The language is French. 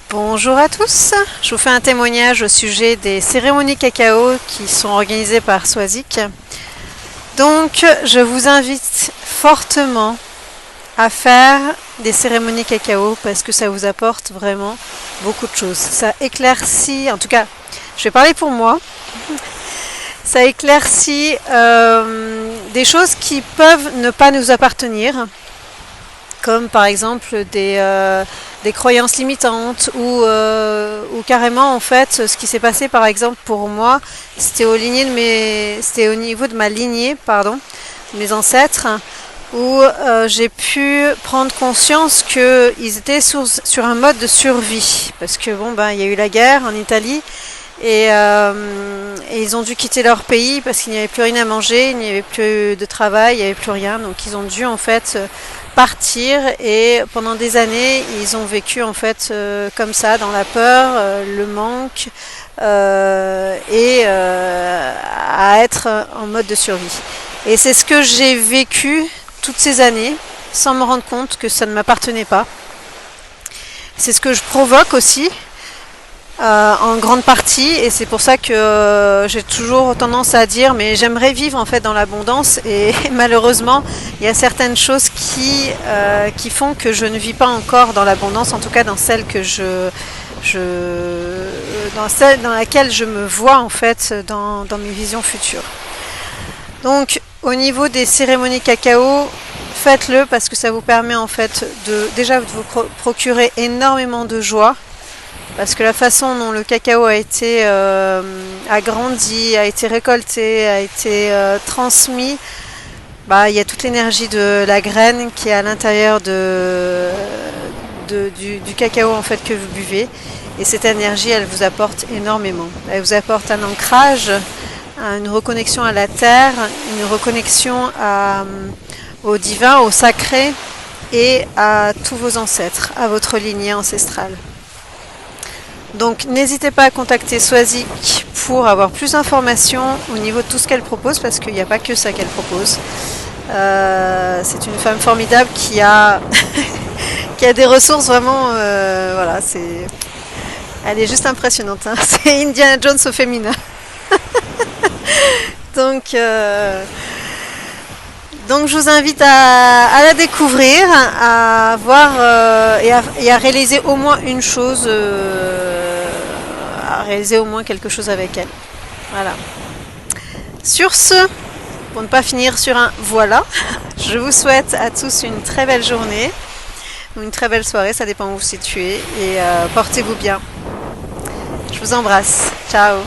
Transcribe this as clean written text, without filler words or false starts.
Bonjour à tous, je vous fais un témoignage au sujet des cérémonies cacao qui sont organisées par Swazik. Donc je vous invite fortement à faire des cérémonies cacao parce que ça vous apporte vraiment beaucoup de choses. Ça éclaircit, en tout cas je vais parler pour moi, ça éclaircit des choses qui peuvent ne pas nous appartenir, comme par exemple des croyances limitantes ou carrément en fait ce qui s'est passé par exemple pour moi, c'était au niveau de ma lignée, pardon, mes ancêtres, où j'ai pu prendre conscience qu'ils étaient sur un mode de survie parce que il y a eu la guerre en Italie et ils ont dû quitter leur pays parce qu'il n'y avait plus rien à manger, il n'y avait plus de travail, il n'y avait plus rien, donc ils ont dû en fait partir et pendant des années ils ont vécu en fait comme ça dans la peur, le manque à être en mode de survie. Et c'est ce que j'ai vécu toutes ces années sans me rendre compte que ça ne m'appartenait pas. C'est ce que je provoque aussi en grande partie, et c'est pour ça que j'ai toujours tendance à dire mais j'aimerais vivre en fait dans l'abondance, et malheureusement il y a certaines choses qui font que je ne vis pas encore dans l'abondance, en tout cas dans celle que dans laquelle je me vois en fait dans mes visions futures. Donc au niveau des cérémonies cacao, faites-le parce que ça vous permet en fait déjà de vous procurer énormément de joie. Parce que la façon dont le cacao a été agrandi, a été récolté, a été transmis, il y a toute l'énergie de la graine qui est à l'intérieur du cacao en fait que vous buvez. Et cette énergie, elle vous apporte énormément. Elle vous apporte un ancrage, une reconnexion à la terre, une reconnexion au divin, au sacré et à tous vos ancêtres, à votre lignée ancestrale. Donc n'hésitez pas à contacter Swazik pour avoir plus d'informations au niveau de tout ce qu'elle propose, parce qu'il n'y a pas que ça qu'elle propose. C'est une femme formidable qui a des ressources vraiment, elle est juste impressionnante, hein. C'est Indiana Jones au féminin. Donc je vous invite à la découvrir, à voir et à réaliser au moins une chose, à réaliser au moins quelque chose avec elle. Voilà. Sur ce, pour ne pas finir sur un voilà, je vous souhaite à tous une très belle journée ou une très belle soirée, ça dépend où vous vous situez, et portez-vous bien. Je vous embrasse. Ciao.